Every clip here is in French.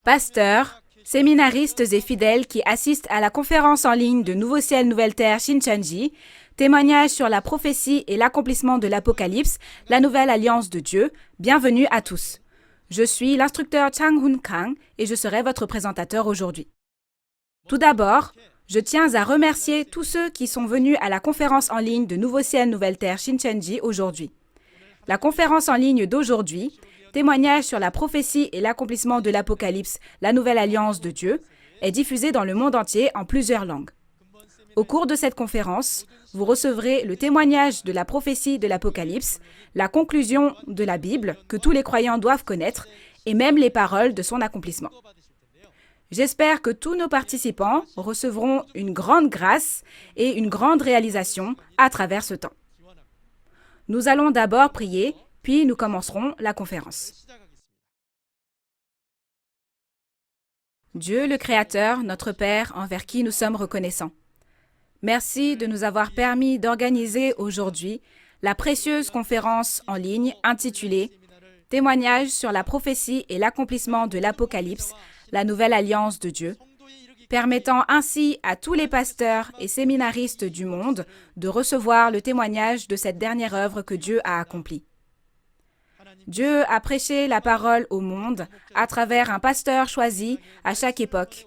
Pasteurs, séminaristes et fidèles qui assistent à la conférence en ligne de Nouveau Ciel, Nouvelle Terre Shincheonji, témoignage sur la prophétie et l'accomplissement de l'Apocalypse, la nouvelle alliance de Dieu, bienvenue à tous. Je suis l'instructeur Chang Hoon Kang et je serai votre présentateur aujourd'hui. Tout d'abord, je tiens à remercier tous ceux qui sont venus à la conférence en ligne de Nouveau Ciel, Nouvelle Terre Shincheonji aujourd'hui. La conférence en ligne d'aujourd'hui, témoignage sur la prophétie et l'accomplissement de l'Apocalypse, la nouvelle alliance de Dieu, est diffusée dans le monde entier en plusieurs langues. Au cours de cette conférence, vous recevrez le témoignage de la prophétie de l'Apocalypse, la conclusion de la Bible que tous les croyants doivent connaître et même les paroles de son accomplissement. J'espère que tous nos participants recevront une grande grâce et une grande réalisation à travers ce temps. Nous allons d'abord prier, puis nous commencerons la conférence. Dieu le Créateur, notre Père, envers qui nous sommes reconnaissants. Merci de nous avoir permis d'organiser aujourd'hui la précieuse conférence en ligne intitulée « Témoignage sur la prophétie et l'accomplissement de l'Apocalypse, la nouvelle alliance de Dieu », permettant ainsi à tous les pasteurs et séminaristes du monde de recevoir le témoignage de cette dernière œuvre que Dieu a accomplie. Dieu a prêché la parole au monde à travers un pasteur choisi à chaque époque.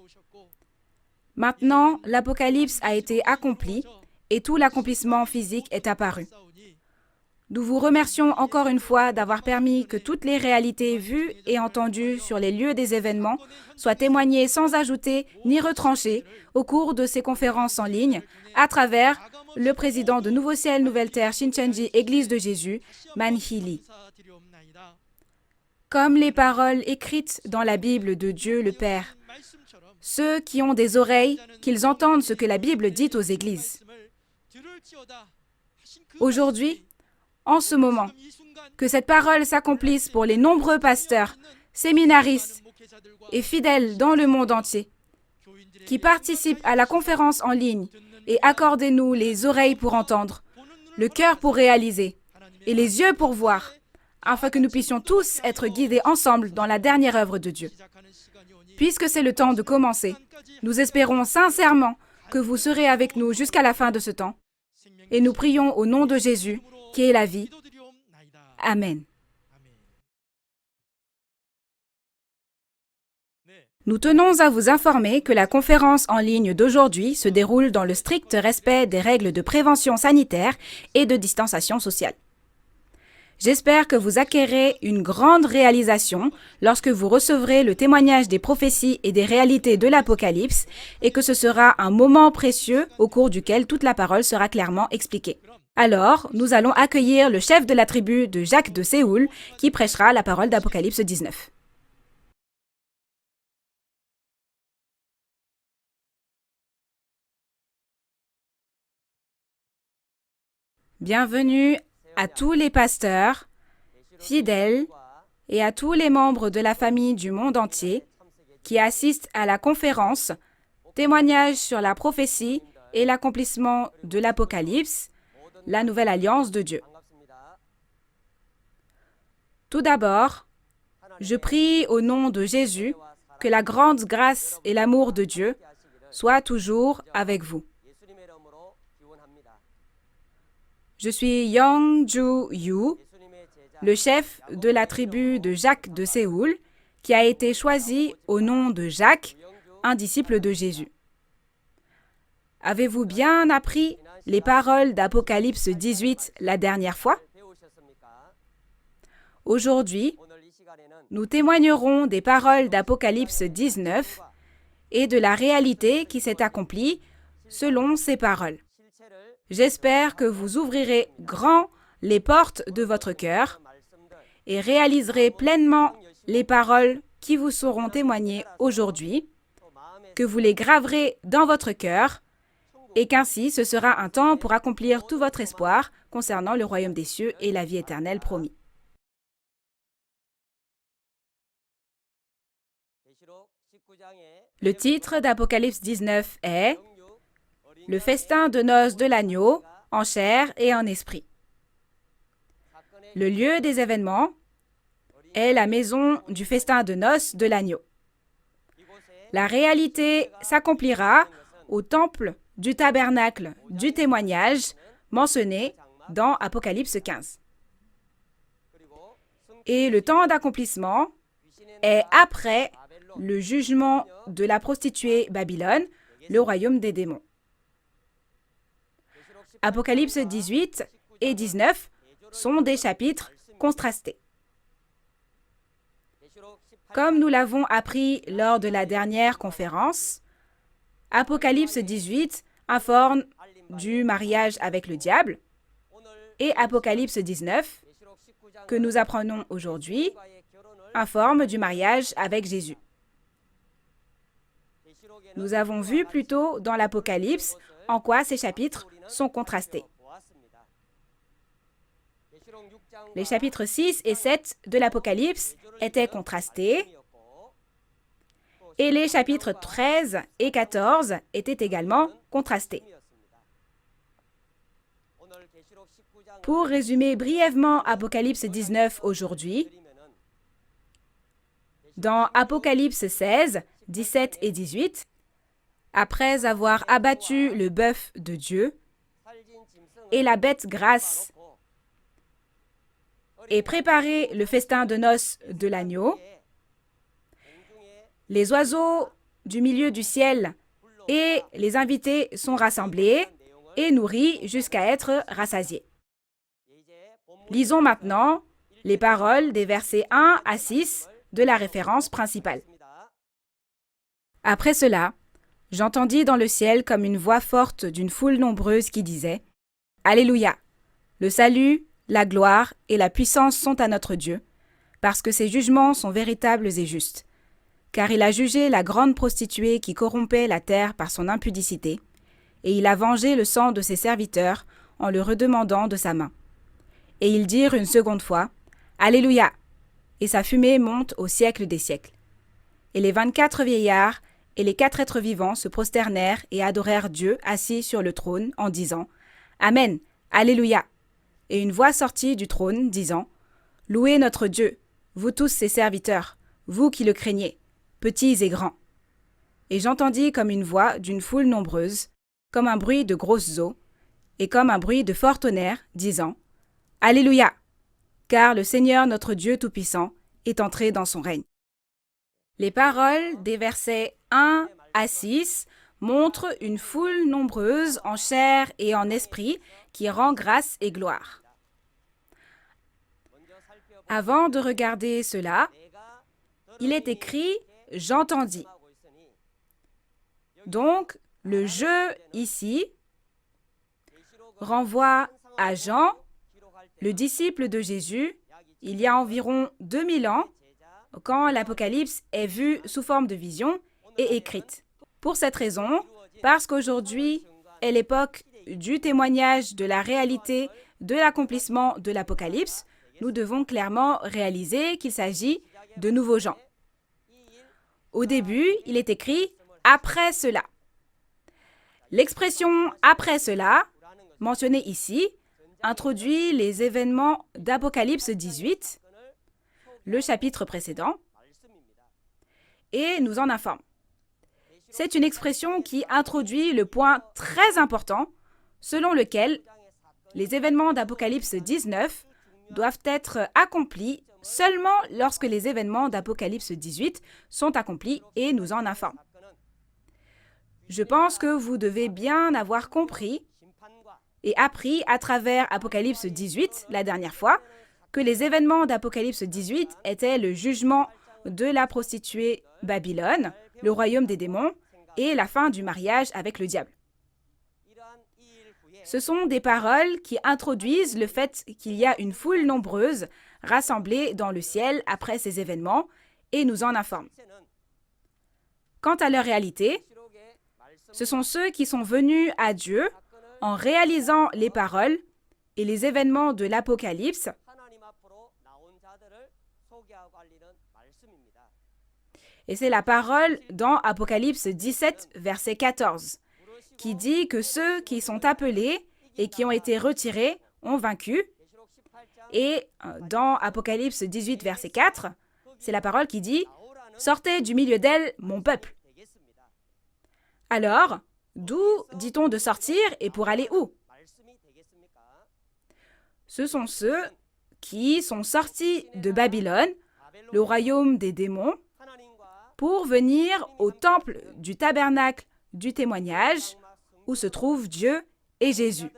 Maintenant, l'Apocalypse a été accompli et tout l'accomplissement physique est apparu. Nous vous remercions encore une fois d'avoir permis que toutes les réalités vues et entendues sur les lieux des événements soient témoignées sans ajouter ni retrancher au cours de ces conférences en ligne à travers le président de Nouveau Ciel, Nouvelle Terre, Shincheonji, Église de Jésus, Man Hee-lee. Comme les paroles écrites dans la Bible de Dieu le Père, ceux qui ont des oreilles, qu'ils entendent ce que la Bible dit aux églises. Aujourd'hui, en ce moment, que cette parole s'accomplisse pour les nombreux pasteurs, séminaristes et fidèles dans le monde entier, qui participent à la conférence en ligne, et accordez-nous les oreilles pour entendre, le cœur pour réaliser et les yeux pour voir, afin que nous puissions tous être guidés ensemble dans la dernière œuvre de Dieu. Puisque c'est le temps de commencer, nous espérons sincèrement que vous serez avec nous jusqu'à la fin de ce temps, et nous prions au nom de Jésus, qui est la vie. Amen. Nous tenons à vous informer que la conférence en ligne d'aujourd'hui se déroule dans le strict respect des règles de prévention sanitaire et de distanciation sociale. J'espère que vous acquérez une grande réalisation lorsque vous recevrez le témoignage des prophéties et des réalités de l'Apocalypse et que ce sera un moment précieux au cours duquel toute la parole sera clairement expliquée. Alors, nous allons accueillir le chef de la tribu de Jacques de Séoul qui prêchera la parole d'Apocalypse 19. Bienvenue à tous les pasteurs, fidèles et à tous les membres de la famille du monde entier qui assistent à la conférence Témoignage sur la prophétie et l'accomplissement de l'Apocalypse, la nouvelle alliance de Dieu. Tout d'abord, je prie au nom de Jésus que la grande grâce et l'amour de Dieu soient toujours avec vous. Je suis Young Ju Yu, le chef de la tribu de Jacques de Séoul, qui a été choisi au nom de Jacques, un disciple de Jésus. Avez-vous bien appris les paroles d'Apocalypse 18 la dernière fois? Aujourd'hui, nous témoignerons des paroles d'Apocalypse 19 et de la réalité qui s'est accomplie selon ces paroles. J'espère que vous ouvrirez grand les portes de votre cœur et réaliserez pleinement les paroles qui vous seront témoignées aujourd'hui, que vous les graverez dans votre cœur et qu'ainsi ce sera un temps pour accomplir tout votre espoir concernant le royaume des cieux et la vie éternelle promis. Le titre d'Apocalypse 19 est « Le festin de noces de l'agneau, en chair et en esprit ». Le lieu des événements est la maison du festin de noces de l'agneau. La réalité s'accomplira au temple du tabernacle du témoignage mentionné dans Apocalypse 15. Et le temps d'accomplissement est après le jugement de la prostituée Babylone, le royaume des démons. Apocalypse 18 et 19 sont des chapitres contrastés. Comme nous l'avons appris lors de la dernière conférence, Apocalypse 18 informe du mariage avec le diable et Apocalypse 19, que nous apprenons aujourd'hui, informe du mariage avec Jésus. Nous avons vu plus tôt dans l'Apocalypse en quoi ces chapitres sont contrastés. Les chapitres 6 et 7 de l'Apocalypse étaient contrastés et les chapitres 13 et 14 étaient également contrastés. Pour résumer brièvement Apocalypse 19 aujourd'hui, dans Apocalypse 16, 17 et 18, après avoir abattu le bœuf de Dieu et la bête grasse et préparé le festin de noces de l'agneau, les oiseaux du milieu du ciel et les invités sont rassemblés et nourris jusqu'à être rassasiés. Lisons maintenant les paroles des versets 1 à 6 de la référence principale. Après cela, j'entendis dans le ciel comme une voix forte d'une foule nombreuse qui disait « Alléluia! Le salut, la gloire et la puissance sont à notre Dieu, parce que ses jugements sont véritables et justes. Car il a jugé la grande prostituée qui corrompait la terre par son impudicité, et il a vengé le sang de ses serviteurs en le redemandant de sa main. Et ils dirent une seconde fois « Alléluia !» Et sa fumée monte au siècle des siècles. Et les 24 vieillards et les 4 êtres vivants se prosternèrent et adorèrent Dieu assis sur le trône en disant « Amen, Alléluia !» Et une voix sortit du trône, disant « Louez notre Dieu, vous tous ses serviteurs, vous qui le craignez, petits et grands. » Et j'entendis comme une voix d'une foule nombreuse, comme un bruit de grosses eaux, et comme un bruit de fort tonnerre, disant « Alléluia ! Car le Seigneur notre Dieu Tout-Puissant est entré dans son règne. » Les paroles des versets 1 à 6 montre une foule nombreuse en chair et en esprit qui rend grâce et gloire. Avant de regarder cela, il est écrit « j'entendis ». Donc, le « je » ici renvoie à Jean, le disciple de Jésus, il y a environ 2000 ans, quand l'Apocalypse est vue sous forme de vision et écrite. Pour cette raison, parce qu'aujourd'hui est l'époque du témoignage de la réalité de l'accomplissement de l'Apocalypse, nous devons clairement réaliser qu'il s'agit de nouveaux gens. Au début, il est écrit « après cela ». L'expression « après cela », mentionnée ici, introduit les événements d'Apocalypse 18, le chapitre précédent, et nous en informe. C'est une expression qui introduit le point très important selon lequel les événements d'Apocalypse 19 doivent être accomplis seulement lorsque les événements d'Apocalypse 18 sont accomplis et nous en informe. Je pense que vous devez bien avoir compris et appris à travers Apocalypse 18, la dernière fois, que les événements d'Apocalypse 18 étaient le jugement de la prostituée Babylone, le royaume des démons, et la fin du mariage avec le diable. Ce sont des paroles qui introduisent le fait qu'il y a une foule nombreuse rassemblée dans le ciel après ces événements et nous en informent. Quant à leur réalité, ce sont ceux qui sont venus à Dieu en réalisant les paroles et les événements de l'Apocalypse et c'est la parole dans Apocalypse 17, verset 14, qui dit que ceux qui sont appelés et qui ont été retirés ont vaincu. Et dans Apocalypse 18, verset 4, c'est la parole qui dit « Sortez du milieu d'elle, mon peuple ». Alors, d'où dit-on de sortir et pour aller où? Ce sont ceux qui sont sortis de Babylone, le royaume des démons, pour venir au temple du tabernacle du témoignage où se trouvent Dieu et Jésus.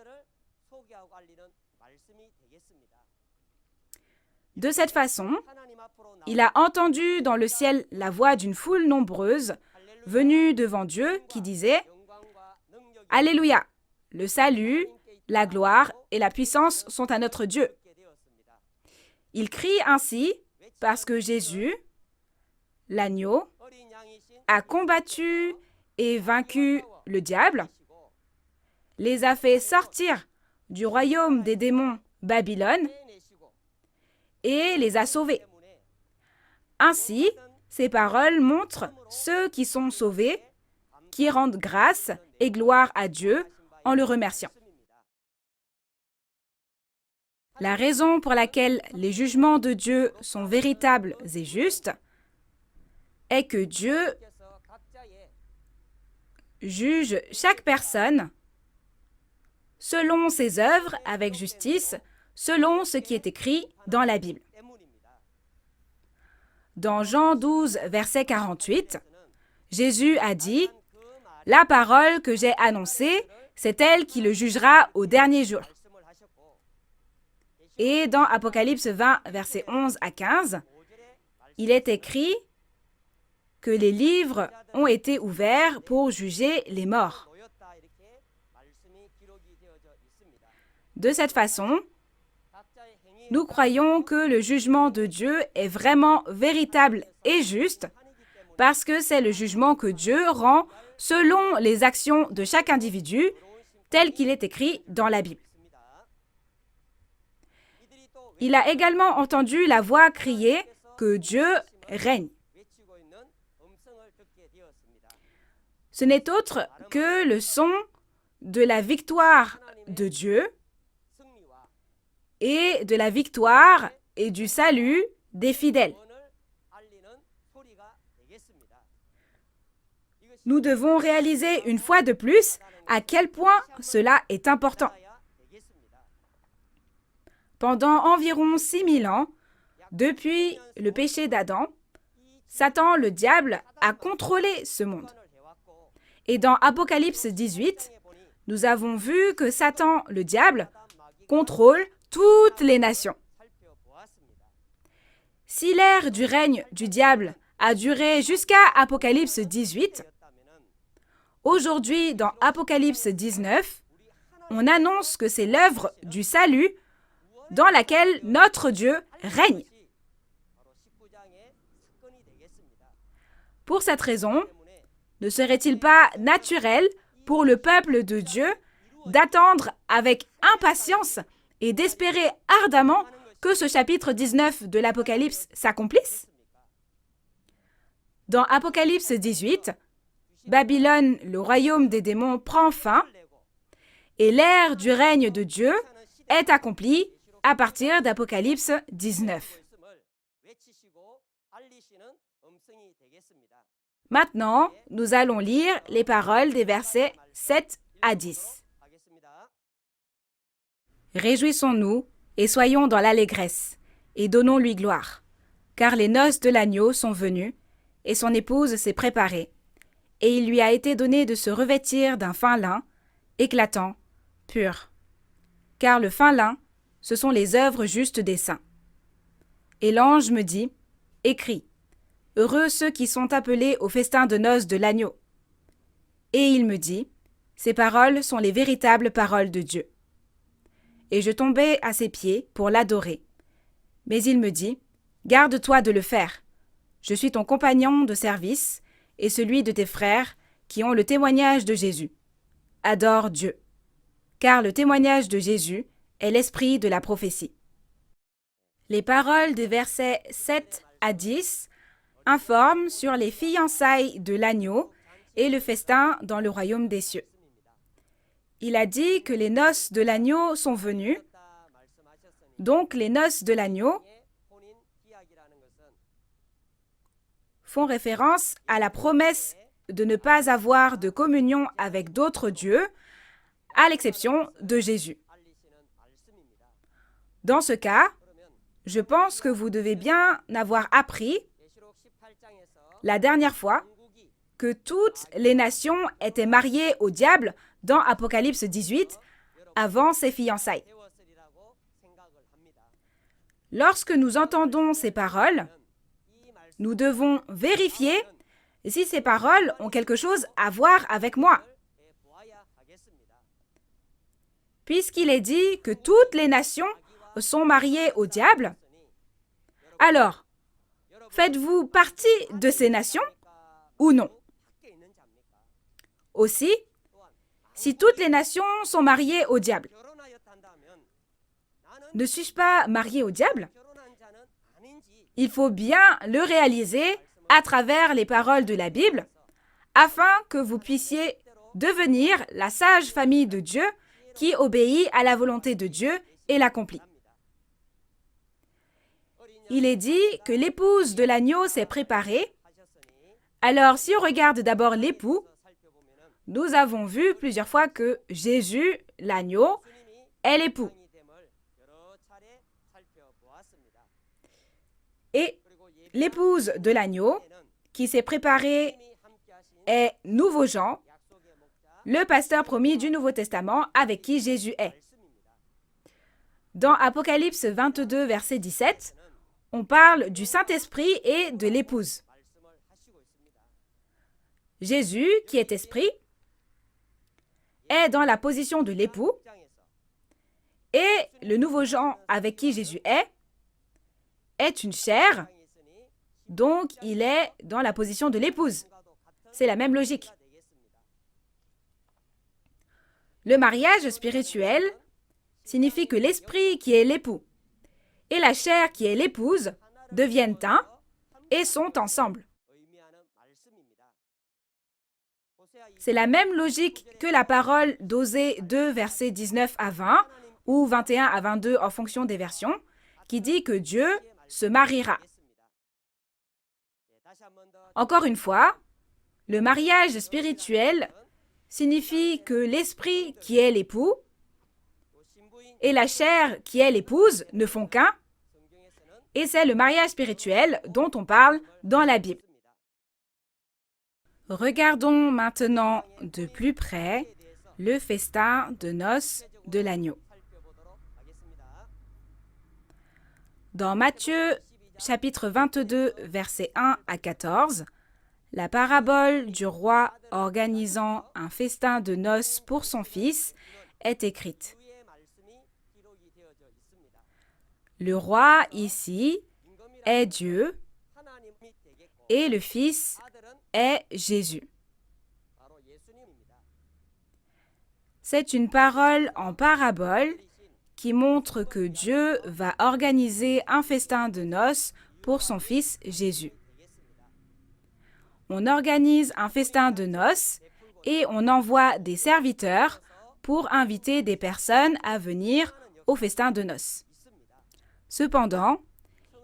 De cette façon, il a entendu dans le ciel la voix d'une foule nombreuse venue devant Dieu qui disait « Alléluia, le salut, la gloire et la puissance sont à notre Dieu. » Il crie ainsi parce que Jésus, l'agneau, a combattu et vaincu le diable, les a fait sortir du royaume des démons Babylone et les a sauvés. Ainsi, ces paroles montrent ceux qui sont sauvés, qui rendent grâce et gloire à Dieu en le remerciant. La raison pour laquelle les jugements de Dieu sont véritables et justes est que Dieu juge chaque personne selon ses œuvres avec justice, selon ce qui est écrit dans la Bible. Dans Jean 12, verset 48, Jésus a dit « La parole que j'ai annoncée, c'est elle qui le jugera au dernier jour. » Et dans Apocalypse 20, versets 11 à 15, il est écrit que les livres ont été ouverts pour juger les morts. De cette façon, nous croyons que le jugement de Dieu est vraiment véritable et juste parce que c'est le jugement que Dieu rend selon les actions de chaque individu tel qu'il est écrit dans la Bible. Il a également entendu la voix crier que Dieu règne. Ce n'est autre que le son de la victoire de Dieu et de la victoire et du salut des fidèles. Nous devons réaliser une fois de plus à quel point cela est important. Pendant environ 6000 ans, depuis le péché d'Adam, Satan, le diable, a contrôlé ce monde. Et dans Apocalypse 18, nous avons vu que Satan, le diable, contrôle toutes les nations. Si l'ère du règne du diable a duré jusqu'à Apocalypse 18, aujourd'hui, dans Apocalypse 19, on annonce que c'est l'œuvre du salut dans laquelle notre Dieu règne. Pour cette raison, ne serait-il pas naturel pour le peuple de Dieu d'attendre avec impatience et d'espérer ardemment que ce chapitre 19 de l'Apocalypse s'accomplisse? Dans Apocalypse 18, Babylone, le royaume des démons, prend fin et l'ère du règne de Dieu est accomplie à partir d'Apocalypse 19. Maintenant, nous allons lire les paroles des versets 7 à 10. Réjouissons-nous et soyons dans l'allégresse, et donnons-lui gloire, car les noces de l'agneau sont venues, et son épouse s'est préparée, et il lui a été donné de se revêtir d'un fin lin, éclatant, pur. Car le fin lin, ce sont les œuvres justes des saints. Et l'ange me dit, « Écris, heureux ceux qui sont appelés au festin de noces de l'agneau. » Et il me dit, « Ces paroles sont les véritables paroles de Dieu. » Et je tombai à ses pieds pour l'adorer. Mais il me dit, « Garde-toi de le faire. Je suis ton compagnon de service et celui de tes frères qui ont le témoignage de Jésus. Adore Dieu. Car le témoignage de Jésus est l'esprit de la prophétie. » Les paroles des versets 7 à 10 informent sur les fiançailles de l'agneau et le festin dans le royaume des cieux. Il a dit que les noces de l'agneau sont venues. Donc les noces de l'agneau font référence à la promesse de ne pas avoir de communion avec d'autres dieux, à l'exception de Jésus. Dans ce cas, je pense que vous devez bien avoir appris la dernière fois que toutes les nations étaient mariées au diable dans Apocalypse 18 avant ses fiançailles. Lorsque nous entendons ces paroles, nous devons vérifier si ces paroles ont quelque chose à voir avec moi. Puisqu'il est dit que toutes les nations sont mariées au diable, alors, faites-vous partie de ces nations ou non? Aussi, si toutes les nations sont mariées au diable, ne suis-je pas marié au diable? Il faut bien le réaliser à travers les paroles de la Bible, afin que vous puissiez devenir la sage famille de Dieu qui obéit à la volonté de Dieu et l'accomplit. Il est dit que l'épouse de l'agneau s'est préparée. Alors, si on regarde d'abord l'époux, nous avons vu plusieurs fois que Jésus, l'agneau, est l'époux. Et l'épouse de l'agneau, qui s'est préparée, est Nouveau Jean, le pasteur promis du Nouveau Testament avec qui Jésus est. Dans Apocalypse 22, verset 17, on parle du Saint-Esprit et de l'épouse. Jésus, qui est esprit, est dans la position de l'époux et le Nouveau Jean avec qui Jésus est une chair, donc il est dans la position de l'épouse. C'est la même logique. Le mariage spirituel signifie que l'esprit qui est l'époux et la chair qui est l'épouse deviennent un et sont ensemble. C'est la même logique que la parole d'Osée 2, versets 19 à 20 ou 21 à 22 en fonction des versions, qui dit que Dieu se mariera. Encore une fois, le mariage spirituel signifie que l'esprit qui est l'époux et la chair qui est l'épouse ne font qu'un, et c'est le mariage spirituel dont on parle dans la Bible. Regardons maintenant de plus près le festin de noces de l'agneau. Dans Matthieu, chapitre 22, versets 1 à 14, la parabole du roi organisant un festin de noces pour son fils est écrite. Le roi ici est Dieu et le Fils est Jésus. C'est une parole en parabole qui montre que Dieu va organiser un festin de noces pour son Fils Jésus. On organise un festin de noces et on envoie des serviteurs pour inviter des personnes à venir au festin de noces. Cependant,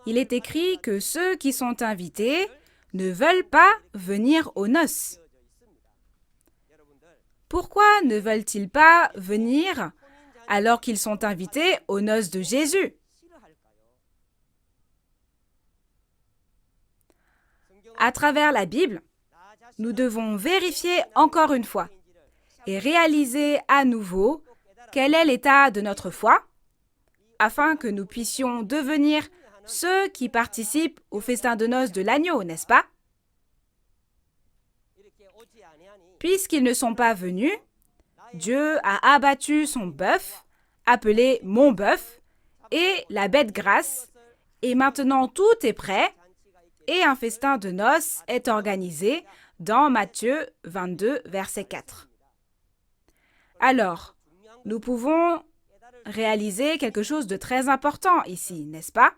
il est écrit que ceux qui sont invités ne veulent pas venir aux noces. Pourquoi ne veulent-ils pas venir alors qu'ils sont invités aux noces de Jésus? À travers la Bible, nous devons vérifier encore une fois et réaliser à nouveau quel est l'état de notre foi, afin que nous puissions devenir ceux qui participent au festin de noces de l'agneau, n'est-ce pas? Puisqu'ils ne sont pas venus, Dieu a abattu son bœuf, appelé mon bœuf, et la bête grasse, et maintenant tout est prêt, et un festin de noces est organisé dans Matthieu 22, verset 4. Alors, nous pouvons réaliser quelque chose de très important ici, n'est-ce pas?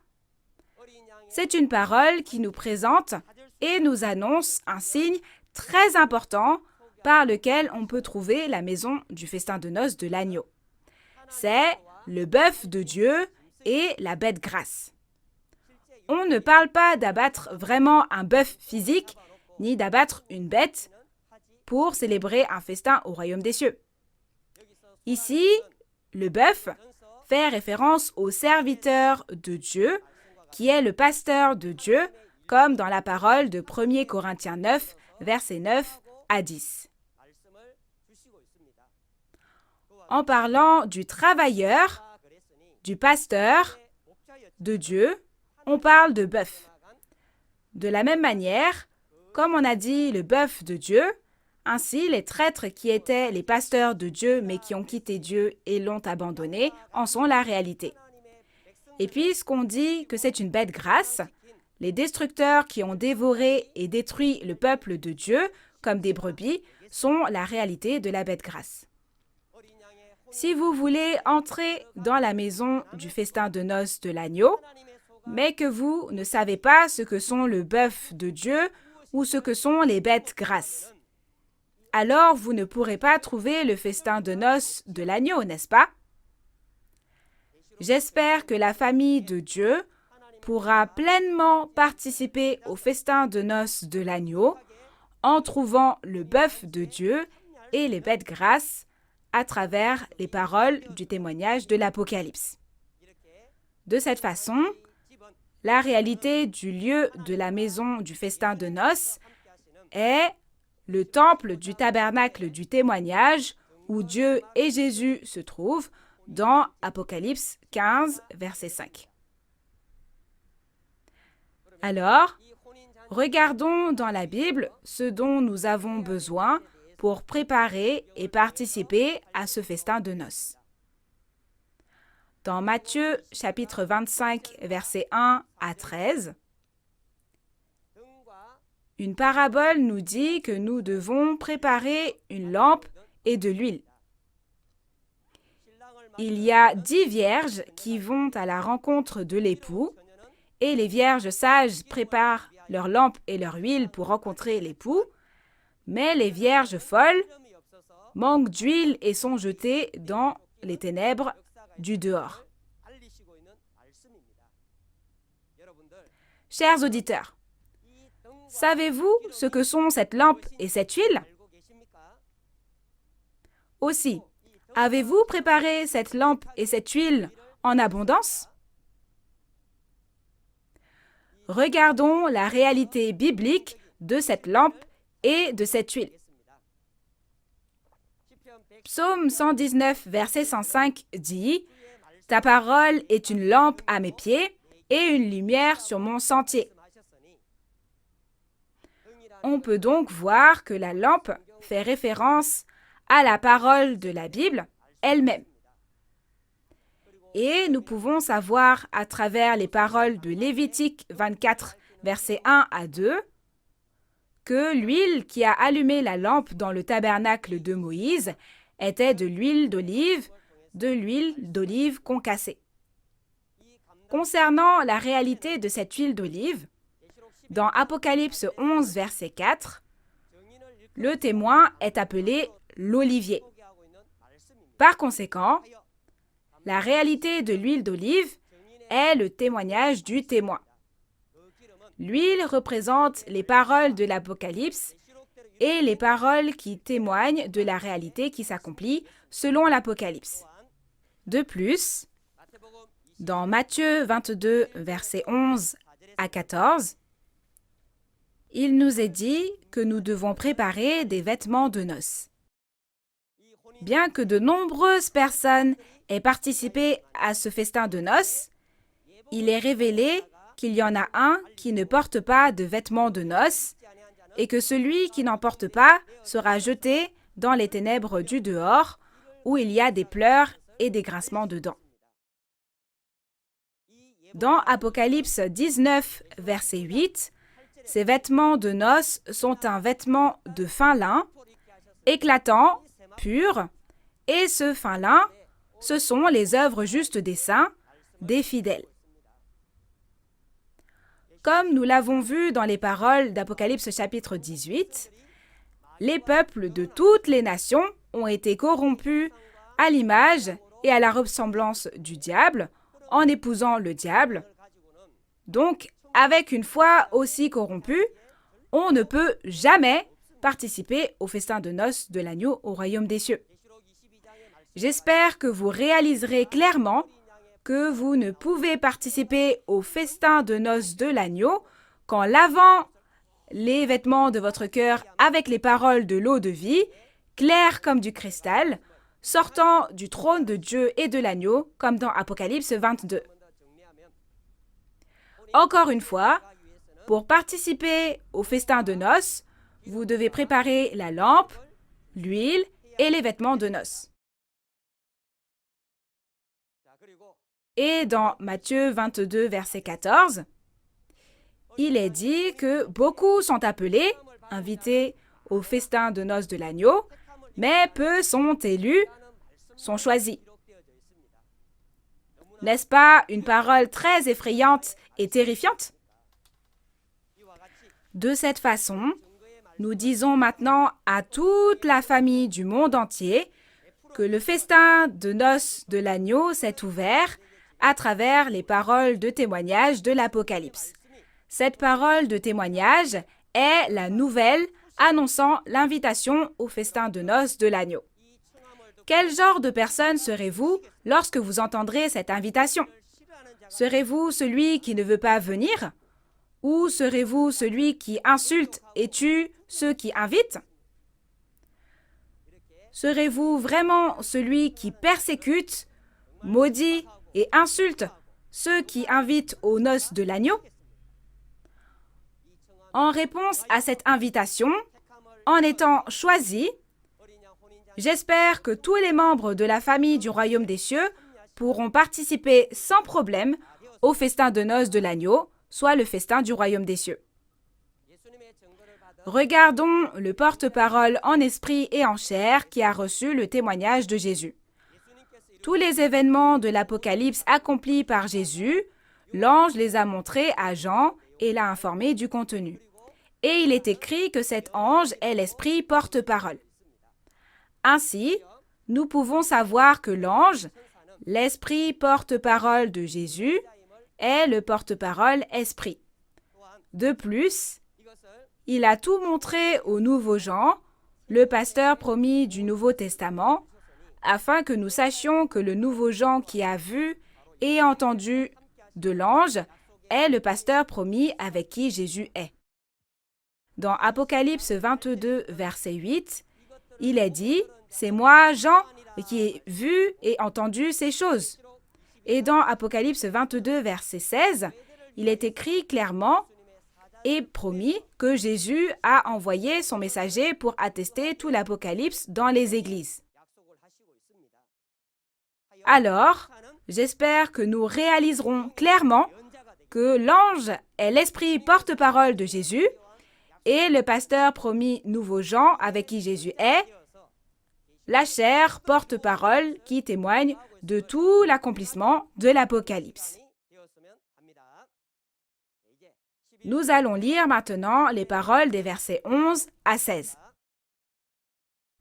C'est une parole qui nous présente et nous annonce un signe très important par lequel on peut trouver la maison du festin de noces de l'agneau. C'est le bœuf de Dieu et la bête grasse. On ne parle pas d'abattre vraiment un bœuf physique, ni d'abattre une bête, pour célébrer un festin au royaume des cieux. Ici, le bœuf fait référence au serviteur de Dieu, qui est le pasteur de Dieu, comme dans la parole de 1 Corinthiens 9, versets 9 à 10. En parlant du travailleur, du pasteur de Dieu, on parle de bœuf. De la même manière, comme on a dit le bœuf de Dieu, ainsi les traîtres qui étaient les pasteurs de Dieu mais qui ont quitté Dieu et l'ont abandonné en sont la réalité. Et puisqu'on dit que c'est une bête grasse, les destructeurs qui ont dévoré et détruit le peuple de Dieu comme des brebis sont la réalité de la bête grasse. Si vous voulez entrer dans la maison du festin de noces de l'agneau, mais que vous ne savez pas ce que sont le bœuf de Dieu ou ce que sont les bêtes grasses, alors vous ne pourrez pas trouver le festin de noces de l'agneau, n'est-ce pas? J'espère que la famille de Dieu pourra pleinement participer au festin de noces de l'agneau en trouvant le bœuf de Dieu et les bêtes grasses à travers les paroles du témoignage de l'Apocalypse. De cette façon, la réalité du lieu de la maison du festin de noces est le temple du tabernacle du témoignage où Dieu et Jésus se trouvent dans Apocalypse 15, verset 5. Alors, regardons dans la Bible ce dont nous avons besoin pour préparer et participer à ce festin de noces. Dans Matthieu chapitre 25, versets 1 à 13, une parabole nous dit que nous devons préparer une lampe et de l'huile. Il y a 10 vierges qui vont à la rencontre de l'époux, et les vierges sages préparent leur lampe et leur huile pour rencontrer l'époux, mais les vierges folles manquent d'huile et sont jetées dans les ténèbres du dehors. Chers auditeurs, savez-vous ce que sont cette lampe et cette huile? Aussi, avez-vous préparé cette lampe et cette huile en abondance? Regardons la réalité biblique de cette lampe et de cette huile. Psaume 119, verset 105 dit « Ta parole est une lampe à mes pieds et une lumière sur mon sentier. » On peut donc voir que la lampe fait référence à la parole de la Bible elle-même. Et nous pouvons savoir à travers les paroles de Lévitique 24, versets 1 à 2, que l'huile qui a allumé la lampe dans le tabernacle de Moïse était de l'huile d'olive concassée. Concernant la réalité de cette huile d'olive, dans Apocalypse 11, verset 4, le témoin est appelé l'olivier. Par conséquent, la réalité de l'huile d'olive est le témoignage du témoin. L'huile représente les paroles de l'Apocalypse et les paroles qui témoignent de la réalité qui s'accomplit selon l'Apocalypse. De plus, dans Matthieu 22, versets 11 à 14, il nous est dit que nous devons préparer des vêtements de noces. Bien que de nombreuses personnes aient participé à ce festin de noces, il est révélé qu'il y en a un qui ne porte pas de vêtements de noces et que celui qui n'en porte pas sera jeté dans les ténèbres du dehors où il y a des pleurs et des grincements de dents. Dans Apocalypse 19, verset 8, ces vêtements de noces sont un vêtement de fin lin, éclatant, pur, et ce fin lin, ce sont les œuvres justes des saints, des fidèles. Comme nous l'avons vu dans les paroles d'Apocalypse chapitre 18, les peuples de toutes les nations ont été corrompus à l'image et à la ressemblance du diable, en épousant le diable. Donc, avec une foi aussi corrompue, on ne peut jamais participer au festin de noces de l'agneau au royaume des cieux. J'espère que vous réaliserez clairement que vous ne pouvez participer au festin de noces de l'agneau qu'en lavant les vêtements de votre cœur avec les paroles de l'eau de vie, claires comme du cristal, sortant du trône de Dieu et de l'agneau, comme dans Apocalypse 22. Encore une fois, pour participer au festin de noces, vous devez préparer la lampe, l'huile et les vêtements de noces. Et dans Matthieu 22, verset 14, il est dit que beaucoup sont appelés, invités au festin de noces de l'agneau, mais peu sont élus, sont choisis. N'est-ce pas une parole très effrayante et terrifiante? De cette façon, nous disons maintenant à toute la famille du monde entier que le festin de noces de l'agneau s'est ouvert à travers les paroles de témoignage de l'Apocalypse. Cette parole de témoignage est la nouvelle annonçant l'invitation au festin de noces de l'agneau. Quel genre de personne serez-vous lorsque vous entendrez cette invitation? Serez-vous celui qui ne veut pas venir? Ou serez-vous celui qui insulte et tue ceux qui invitent? Serez-vous vraiment celui qui persécute, maudit et insulte ceux qui invitent aux noces de l'agneau? En réponse à cette invitation, en étant choisi, j'espère que tous les membres de la famille du royaume des cieux pourront participer sans problème au festin de noces de l'agneau, soit le festin du royaume des cieux. Regardons le porte-parole en esprit et en chair qui a reçu le témoignage de Jésus. Tous les événements de l'Apocalypse accomplis par Jésus, l'ange les a montrés à Jean et l'a informé du contenu. Et il est écrit que cet ange est l'esprit porte-parole. Ainsi, nous pouvons savoir que l'ange, l'esprit porte-parole de Jésus, est le porte-parole esprit. De plus, il a tout montré au nouveau Jean, le pasteur promis du Nouveau Testament, afin que nous sachions que le nouveau Jean qui a vu et entendu de l'ange est le pasteur promis avec qui Jésus est. Dans Apocalypse 22, verset 8, il est dit « C'est moi, Jean, qui ai vu et entendu ces choses ». Et dans Apocalypse 22, verset 16, il est écrit clairement et promis que Jésus a envoyé son messager pour attester tout l'Apocalypse dans les églises. Alors, j'espère que nous réaliserons clairement que l'ange est l'esprit porte-parole de Jésus et le pasteur promis nouveau Jean avec qui Jésus est, la chair porte-parole qui témoigne de tout l'accomplissement de l'Apocalypse. Nous allons lire maintenant les paroles des versets 11 à 16.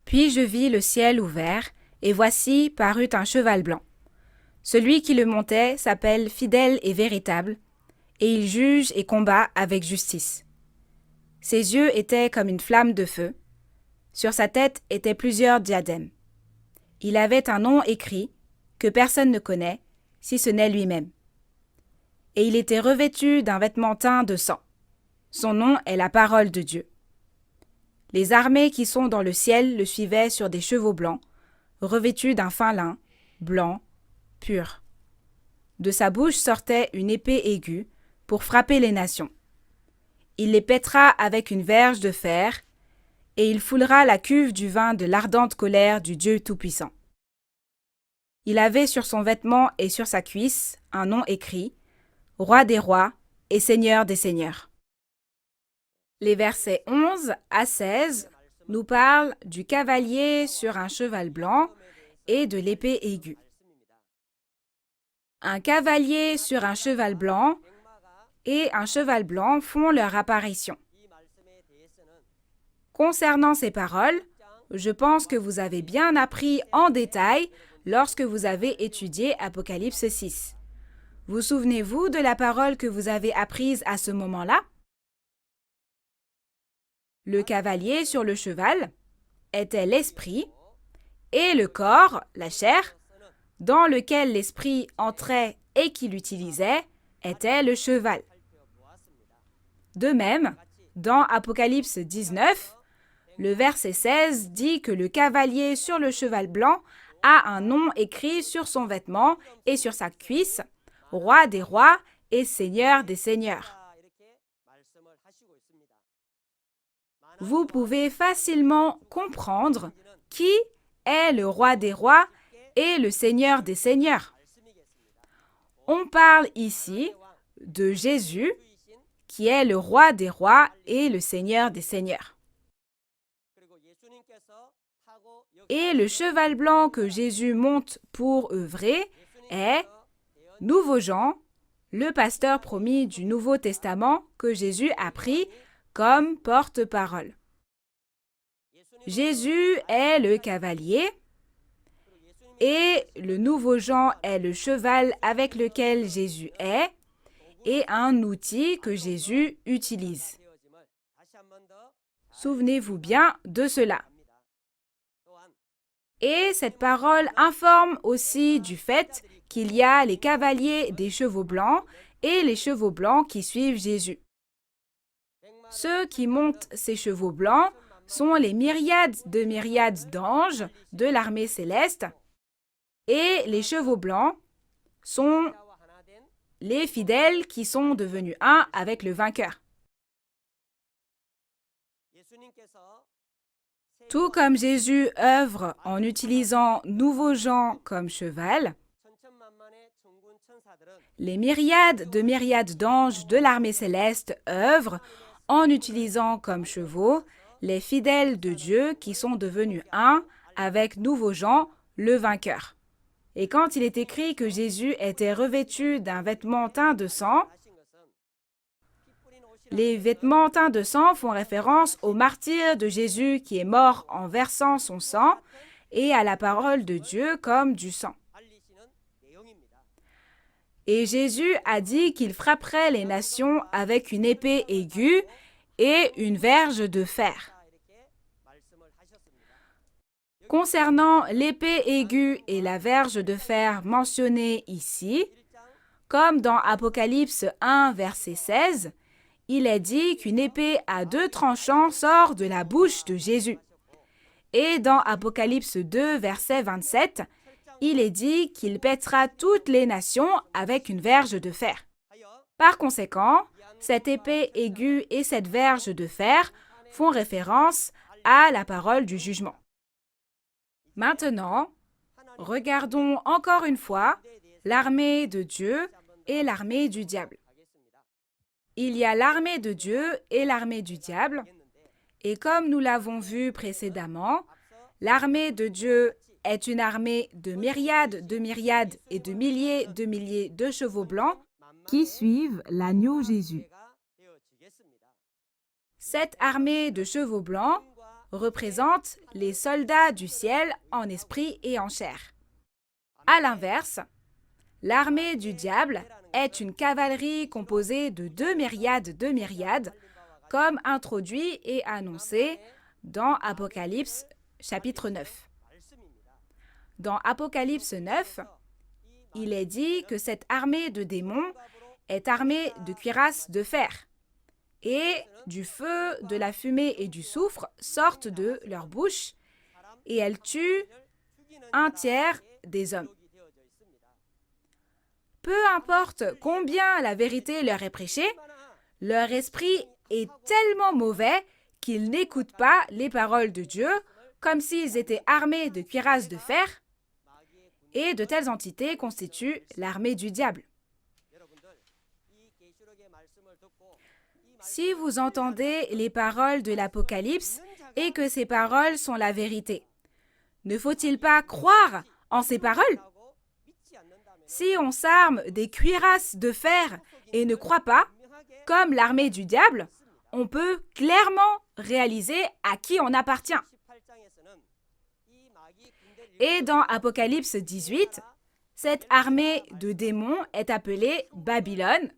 Puis je vis le ciel ouvert, et voici parut un cheval blanc. Celui qui le montait s'appelle Fidèle et Véritable, et il juge et combat avec justice. Ses yeux étaient comme une flamme de feu. Sur sa tête étaient plusieurs diadèmes. Il avait un nom écrit que personne ne connaît, si ce n'est lui-même. Et il était revêtu d'un vêtement teint de sang. Son nom est la parole de Dieu. Les armées qui sont dans le ciel le suivaient sur des chevaux blancs, revêtus d'un fin lin, blanc, pur. De sa bouche sortait une épée aiguë pour frapper les nations. Il les pètera avec une verge de fer, et il foulera la cuve du vin de l'ardente colère du Dieu Tout-Puissant. Il avait sur son vêtement et sur sa cuisse un nom écrit, Roi des rois et Seigneur des seigneurs. Les versets 11 à 16 nous parlent du cavalier sur un cheval blanc et de l'épée aiguë. Un cavalier sur un cheval blanc et un cheval blanc font leur apparition. Concernant ces paroles, je pense que vous avez bien appris en détail lorsque vous avez étudié Apocalypse 6. Vous souvenez-vous de la parole que vous avez apprise à ce moment-là? Le cavalier sur le cheval était l'esprit et le corps, la chair, dans lequel l'esprit entrait et qu'il utilisait, était le cheval. De même, dans Apocalypse 19, le verset 16 dit que le cavalier sur le cheval blanc a un nom écrit sur son vêtement et sur sa cuisse, roi des rois et seigneur des seigneurs. Vous pouvez facilement comprendre qui est le roi des rois et le seigneur des seigneurs. On parle ici de Jésus, qui est le roi des rois et le seigneur des seigneurs. Et le cheval blanc que Jésus monte pour œuvrer est Nouveau Jean, le pasteur promis du Nouveau Testament que Jésus a pris comme porte-parole. Jésus est le cavalier et le Nouveau Jean est le cheval avec lequel Jésus est et un outil que Jésus utilise. Souvenez-vous bien de cela. Et cette parole informe aussi du fait qu'il y a les cavaliers des chevaux blancs et les chevaux blancs qui suivent Jésus. Ceux qui montent ces chevaux blancs sont les myriades d'anges de l'armée céleste et les chevaux blancs sont les fidèles qui sont devenus un avec le vainqueur. Tout comme Jésus œuvre en utilisant Nouveau Jean comme cheval, les myriades d'anges de l'armée céleste œuvrent en utilisant comme chevaux les fidèles de Dieu qui sont devenus un avec Nouveau Jean, le vainqueur. Et quand il est écrit que Jésus était revêtu d'un vêtement teint de sang, les vêtements teints de sang font référence au martyre de Jésus qui est mort en versant son sang et à la parole de Dieu comme du sang. Et Jésus a dit qu'il frapperait les nations avec une épée aiguë et une verge de fer. Concernant l'épée aiguë et la verge de fer mentionnées ici, comme dans Apocalypse 1, verset 16, il est dit qu'une épée à 2 tranchants sort de la bouche de Jésus. Et dans Apocalypse 2, verset 27, il est dit qu'il pètera toutes les nations avec une verge de fer. Par conséquent, cette épée aiguë et cette verge de fer font référence à la parole du jugement. Maintenant, regardons encore une fois l'armée de Dieu et l'armée du diable. Il y a l'armée de Dieu et l'armée du diable, et comme nous l'avons vu précédemment, l'armée de Dieu est une armée de myriades et de milliers de chevaux blancs qui suivent l'agneau Jésus. Cette armée de chevaux blancs représente les soldats du ciel en esprit et en chair. À l'inverse, l'armée du diable est une cavalerie composée de 2 myriades, comme introduit et annoncé dans Apocalypse chapitre 9. Dans Apocalypse 9, il est dit que cette armée de démons est armée de cuirasses de fer, et du feu, de la fumée et du soufre sortent de leur bouche, et elles tuent 1/3 des hommes. Peu importe combien la vérité leur est prêchée, leur esprit est tellement mauvais qu'ils n'écoutent pas les paroles de Dieu, comme s'ils étaient armés de cuirasses de fer, et de telles entités constituent l'armée du diable. Si vous entendez les paroles de l'Apocalypse et que ces paroles sont la vérité, ne faut-il pas croire en ces paroles? Si on s'arme des cuirasses de fer et ne croit pas, comme l'armée du diable, on peut clairement réaliser à qui on appartient. Et dans Apocalypse 18, cette armée de démons est appelée Babylone,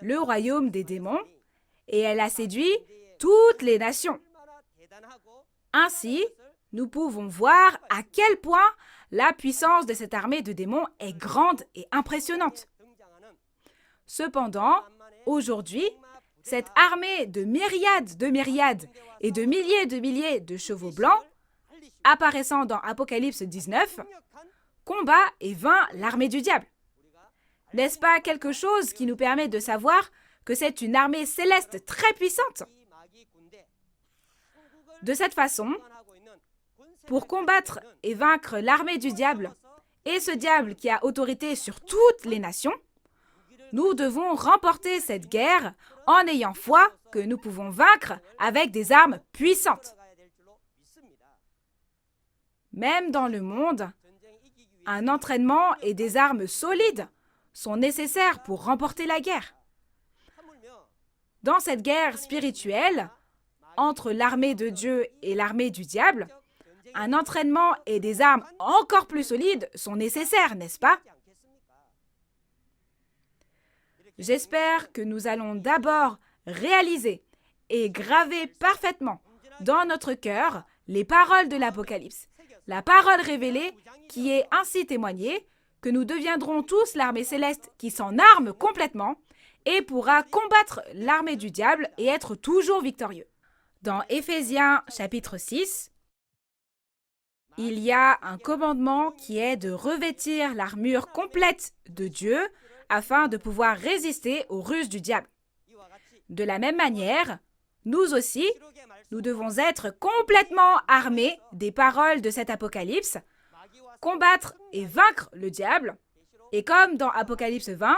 le royaume des démons, et elle a séduit toutes les nations. Ainsi, nous pouvons voir à quel point la puissance de cette armée de démons est grande et impressionnante. Cependant, aujourd'hui, cette armée de myriades et de milliers de chevaux blancs, apparaissant dans Apocalypse 19, combat et vainc l'armée du diable. N'est-ce pas quelque chose qui nous permet de savoir que c'est une armée céleste très puissante? De cette façon, pour combattre et vaincre l'armée du diable, et ce diable qui a autorité sur toutes les nations, nous devons remporter cette guerre en ayant foi que nous pouvons vaincre avec des armes puissantes. Même dans le monde, un entraînement et des armes solides sont nécessaires pour remporter la guerre. Dans cette guerre spirituelle, entre l'armée de Dieu et l'armée du diable, un entraînement et des armes encore plus solides sont nécessaires, n'est-ce pas? J'espère que nous allons d'abord réaliser et graver parfaitement dans notre cœur les paroles de l'Apocalypse, la parole révélée qui est ainsi témoignée que nous deviendrons tous l'armée céleste qui s'en arme complètement et pourra combattre l'armée du diable et être toujours victorieux. Dans Éphésiens chapitre 6, il y a un commandement qui est de revêtir l'armure complète de Dieu afin de pouvoir résister aux ruses du diable. De la même manière, nous aussi, nous devons être complètement armés des paroles de cet Apocalypse, combattre et vaincre le diable. Et comme dans Apocalypse 20,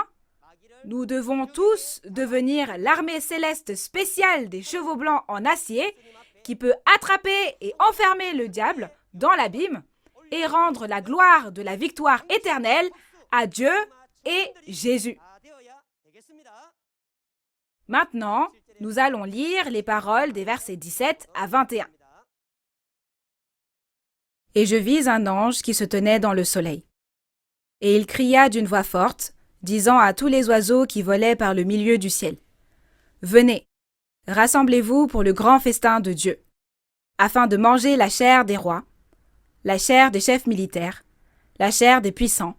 nous devons tous devenir l'armée céleste spéciale des chevaux blancs en acier qui peut attraper et enfermer le diable dans l'abîme et rendre la gloire de la victoire éternelle à Dieu et Jésus. Maintenant, nous allons lire les paroles des versets 17 à 21. « Et je vis un ange qui se tenait dans le soleil. Et il cria d'une voix forte, disant à tous les oiseaux qui volaient par le milieu du ciel, « Venez, rassemblez-vous pour le grand festin de Dieu, afin de manger la chair des rois, la chair des chefs militaires, la chair des puissants,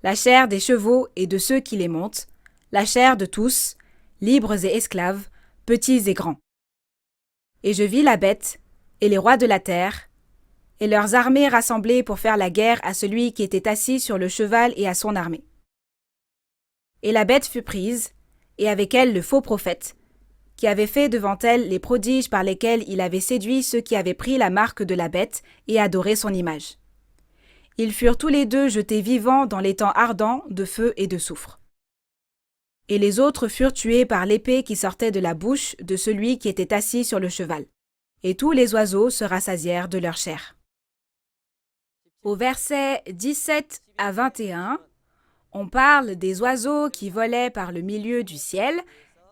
la chair des chevaux et de ceux qui les montent, la chair de tous, libres et esclaves, petits et grands. Et je vis la bête, et les rois de la terre, et leurs armées rassemblées pour faire la guerre à celui qui était assis sur le cheval et à son armée. Et la bête fut prise, et avec elle le faux prophète, qui avait fait devant elle les prodiges par lesquels il avait séduit ceux qui avaient pris la marque de la bête et adoré son image. Ils furent tous les deux jetés vivants dans l'étang ardent de feu et de soufre. Et les autres furent tués par l'épée qui sortait de la bouche de celui qui était assis sur le cheval. Et tous les oiseaux se rassasièrent de leur chair. » Au verset 17 à 21, on parle des oiseaux qui volaient par le milieu du ciel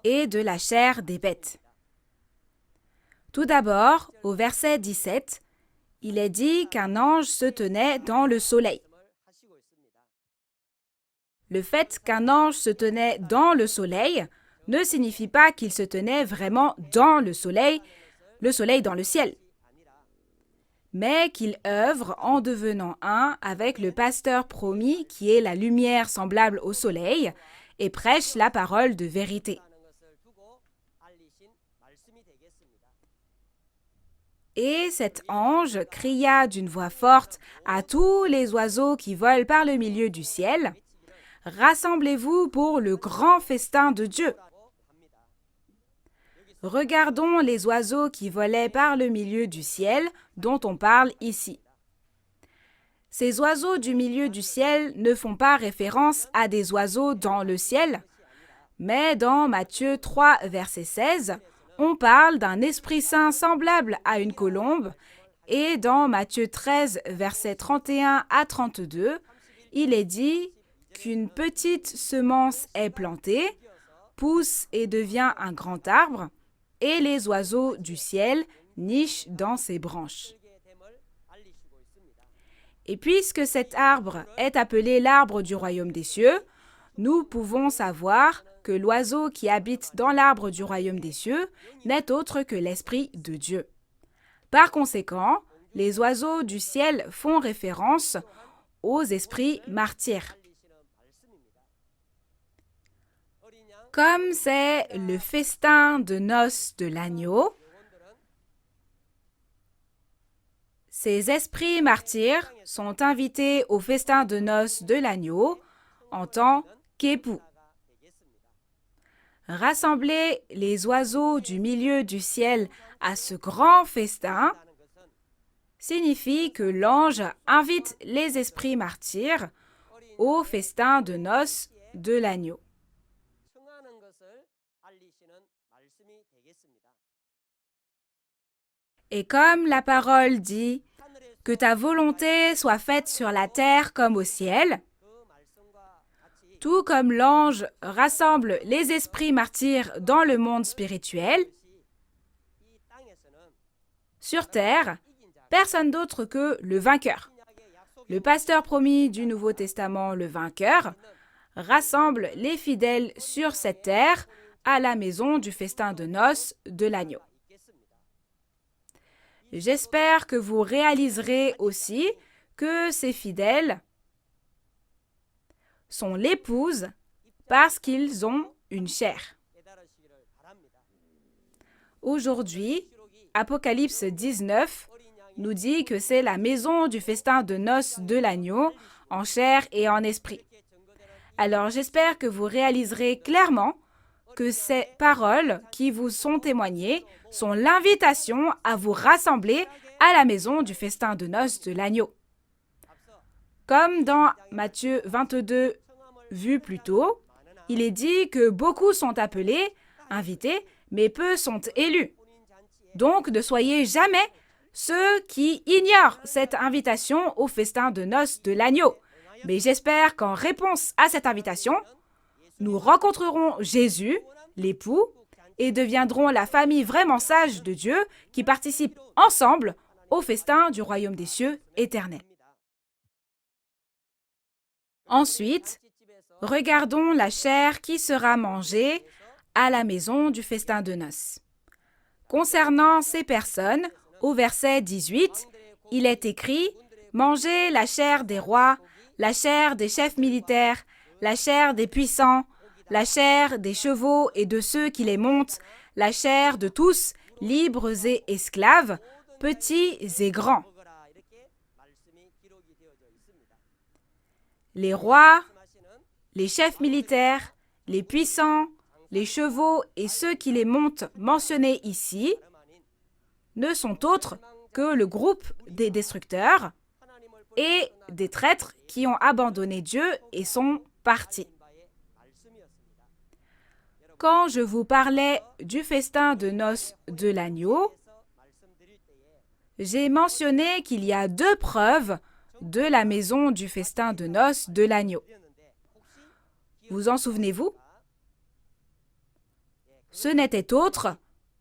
et de la chair des bêtes. Tout d'abord, au verset 17, il est dit qu'un ange se tenait dans le soleil. Le fait qu'un ange se tenait dans le soleil ne signifie pas qu'il se tenait vraiment dans le soleil dans le ciel, mais qu'il œuvre en devenant un avec le pasteur promis qui est la lumière semblable au soleil et prêche la parole de vérité. Et cet ange cria d'une voix forte à tous les oiseaux qui volent par le milieu du ciel, « Rassemblez-vous pour le grand festin de Dieu. » Regardons les oiseaux qui volaient par le milieu du ciel dont on parle ici. Ces oiseaux du milieu du ciel ne font pas référence à des oiseaux dans le ciel, mais dans Matthieu 3, verset 16, on parle d'un Esprit Saint semblable à une colombe, et dans Matthieu 13, versets 31 à 32, il est dit qu'une petite semence est plantée, pousse et devient un grand arbre, et les oiseaux du ciel nichent dans ses branches. Et puisque cet arbre est appelé l'arbre du royaume des cieux, nous pouvons savoir que l'oiseau qui habite dans l'arbre du royaume des cieux n'est autre que l'Esprit de Dieu. Par conséquent, les oiseaux du ciel font référence aux esprits martyrs. Comme c'est le festin de noces de l'agneau, ces esprits martyrs sont invités au festin de noces de l'agneau en tant qu'époux. Rassembler les oiseaux du milieu du ciel à ce grand festin signifie que l'ange invite les esprits martyrs au festin de noces de l'agneau. Et comme la parole dit « Que ta volonté soit faite sur la terre comme au ciel », tout comme l'ange rassemble les esprits martyrs dans le monde spirituel, sur terre, personne d'autre que le vainqueur. Le pasteur promis du Nouveau Testament, le vainqueur, rassemble les fidèles sur cette terre à la maison du festin de noces de l'agneau. J'espère que vous réaliserez aussi que ces fidèles sont l'épouse parce qu'ils ont une chair. Aujourd'hui, Apocalypse 19 nous dit que c'est la maison du festin de noces de l'agneau en chair et en esprit. Alors j'espère que vous réaliserez clairement que ces paroles qui vous sont témoignées sont l'invitation à vous rassembler à la maison du festin de noces de l'agneau. Comme dans Matthieu 22, vu plus tôt, il est dit que beaucoup sont appelés, invités, mais peu sont élus. Donc ne soyez jamais ceux qui ignorent cette invitation au festin de noces de l'agneau. Mais j'espère qu'en réponse à cette invitation, nous rencontrerons Jésus, l'époux, et deviendrons la famille vraiment sage de Dieu qui participe ensemble au festin du royaume des cieux éternel. Ensuite, regardons la chair qui sera mangée à la maison du festin de noces. Concernant ces personnes, au verset 18, il est écrit « Mangez la chair des rois, la chair des chefs militaires, la chair des puissants, la chair des chevaux et de ceux qui les montent, la chair de tous, libres et esclaves, petits et grands. » Les rois, les chefs militaires, les puissants, les chevaux et ceux qui les montent mentionnés ici ne sont autres que le groupe des destructeurs et des traîtres qui ont abandonné Dieu et sont partis. Quand je vous parlais du festin de noces de l'agneau, j'ai mentionné qu'il y a 2 preuves de la maison du festin de noces de l'agneau. Vous en souvenez-vous? Ce n'était autre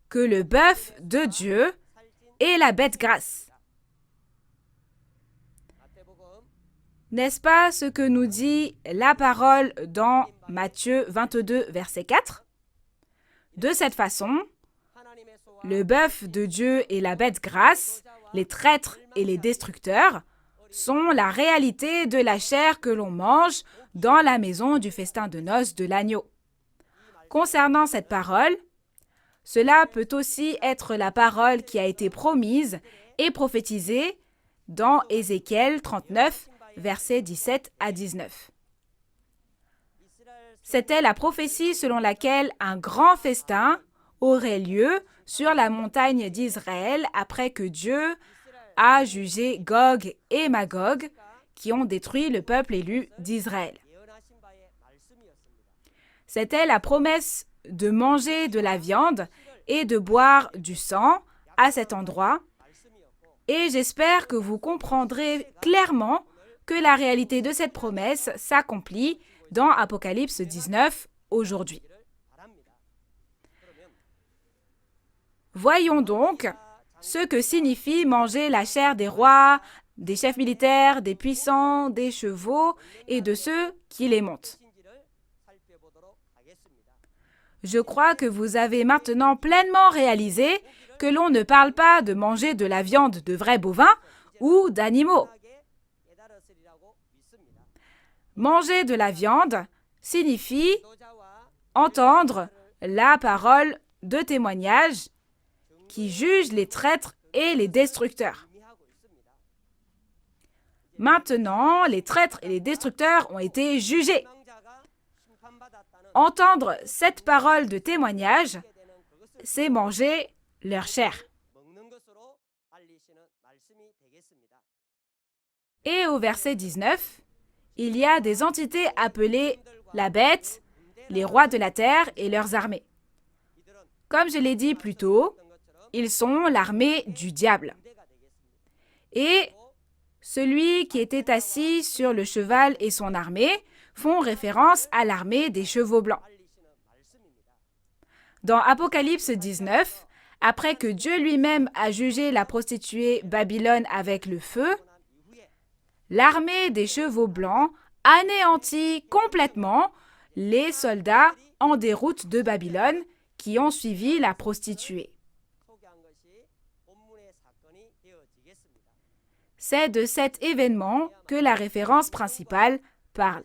que le bœuf de Dieu et la bête grasse. N'est-ce pas ce que nous dit la parole dans Matthieu 22, verset 4? De cette façon, le bœuf de Dieu et la bête grasse, les traîtres et les destructeurs, sont la réalité de la chair que l'on mange dans la maison du festin de noces de l'agneau. Concernant cette parole, cela peut aussi être la parole qui a été promise et prophétisée dans Ézéchiel 39, versets 17 à 19. C'était la prophétie selon laquelle un grand festin aurait lieu sur la montagne d'Israël après que Dieu a jugé Gog et Magog qui ont détruit le peuple élu d'Israël. C'était la promesse de manger de la viande et de boire du sang à cet endroit, et j'espère que vous comprendrez clairement que la réalité de cette promesse s'accomplit dans Apocalypse 19 aujourd'hui. Voyons donc ce que signifie manger la chair des rois, des chefs militaires, des puissants, des chevaux et de ceux qui les montent. Je crois que vous avez maintenant pleinement réalisé que l'on ne parle pas de manger de la viande de vrais bovins ou d'animaux. Manger de la viande signifie entendre la parole de témoignage qui juge les traîtres et les destructeurs. Maintenant, les traîtres et les destructeurs ont été jugés. Entendre cette parole de témoignage, c'est manger leur chair. Et au verset 19, il y a des entités appelées la bête, les rois de la terre et leurs armées. Comme je l'ai dit plus tôt, ils sont l'armée du diable. Et celui qui était assis sur le cheval et son armée font référence à l'armée des chevaux blancs. Dans Apocalypse 19, après que Dieu lui-même a jugé la prostituée Babylone avec le feu, l'armée des chevaux blancs anéantit complètement les soldats en déroute de Babylone qui ont suivi la prostituée. C'est de cet événement que la référence principale parle.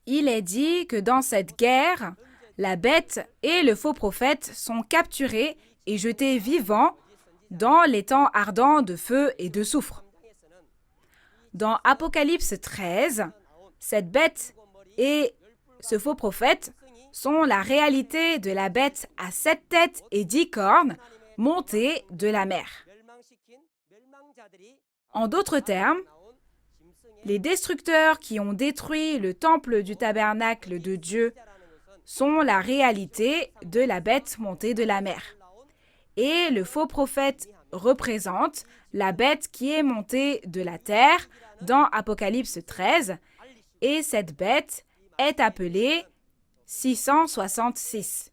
Il est dit que dans cette guerre, la bête et le faux prophète sont capturés et jetés vivants dans l'étang ardent de feu et de soufre. Dans Apocalypse 13, cette bête et ce faux prophète sont la réalité de la bête à 7 têtes et 10 cornes montée de la mer. En d'autres termes, les destructeurs qui ont détruit le temple du tabernacle de Dieu sont la réalité de la bête montée de la mer. Et le faux prophète représente la bête qui est montée de la terre dans Apocalypse 13, et cette bête est appelée 666.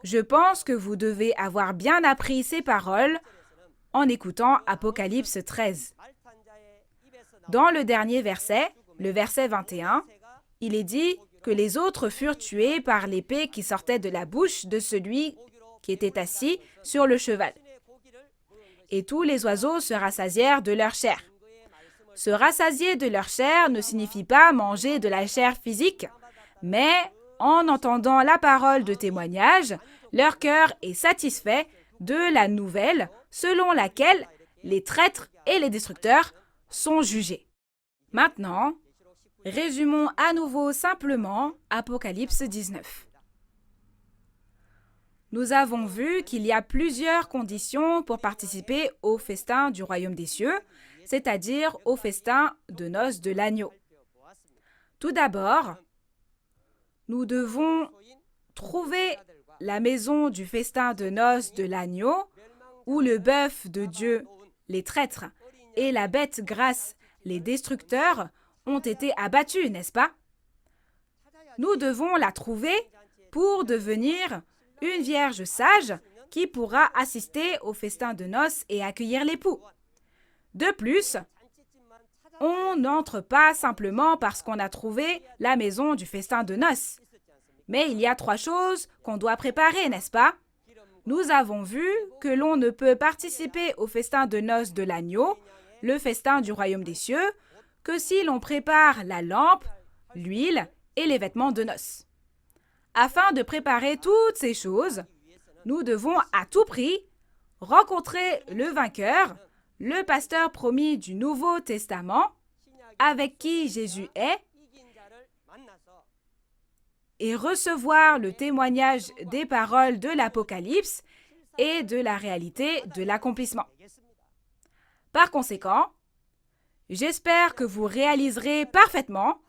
Je pense que vous devez avoir bien appris ces paroles en écoutant Apocalypse 13. Dans le dernier verset, le verset 21, il est dit que les autres furent tués par l'épée qui sortait de la bouche de celui qui était assis sur le cheval. Et tous les oiseaux se rassasièrent de leur chair. Se rassasier de leur chair ne signifie pas manger de la chair physique, mais en entendant la parole de témoignage, leur cœur est satisfait de la nouvelle selon laquelle les traîtres et les destructeurs sont jugés. Maintenant, résumons à nouveau simplement Apocalypse 19. Nous avons vu qu'il y a plusieurs conditions pour participer au festin du royaume des cieux, c'est-à-dire au festin de noces de l'agneau. Tout d'abord, nous devons trouver la maison du festin de noces de l'agneau où le bœuf de Dieu, les traîtres, et la bête grasse, les destructeurs, ont été abattus, n'est-ce pas? Nous devons la trouver pour devenir une vierge sage qui pourra assister au festin de noces et accueillir l'époux. De plus, on n'entre pas simplement parce qu'on a trouvé la maison du festin de noces. Mais il y a 3 choses qu'on doit préparer, n'est-ce pas? Nous avons vu que l'on ne peut participer au festin de noces de l'agneau, le festin du royaume des cieux, que si l'on prépare la lampe, l'huile et les vêtements de noces. Afin de préparer toutes ces choses, nous devons à tout prix rencontrer le vainqueur, le pasteur promis du Nouveau Testament, avec qui Jésus est, et recevoir le témoignage des paroles de l'Apocalypse et de la réalité de l'accomplissement. Par conséquent, j'espère que vous réaliserez parfaitement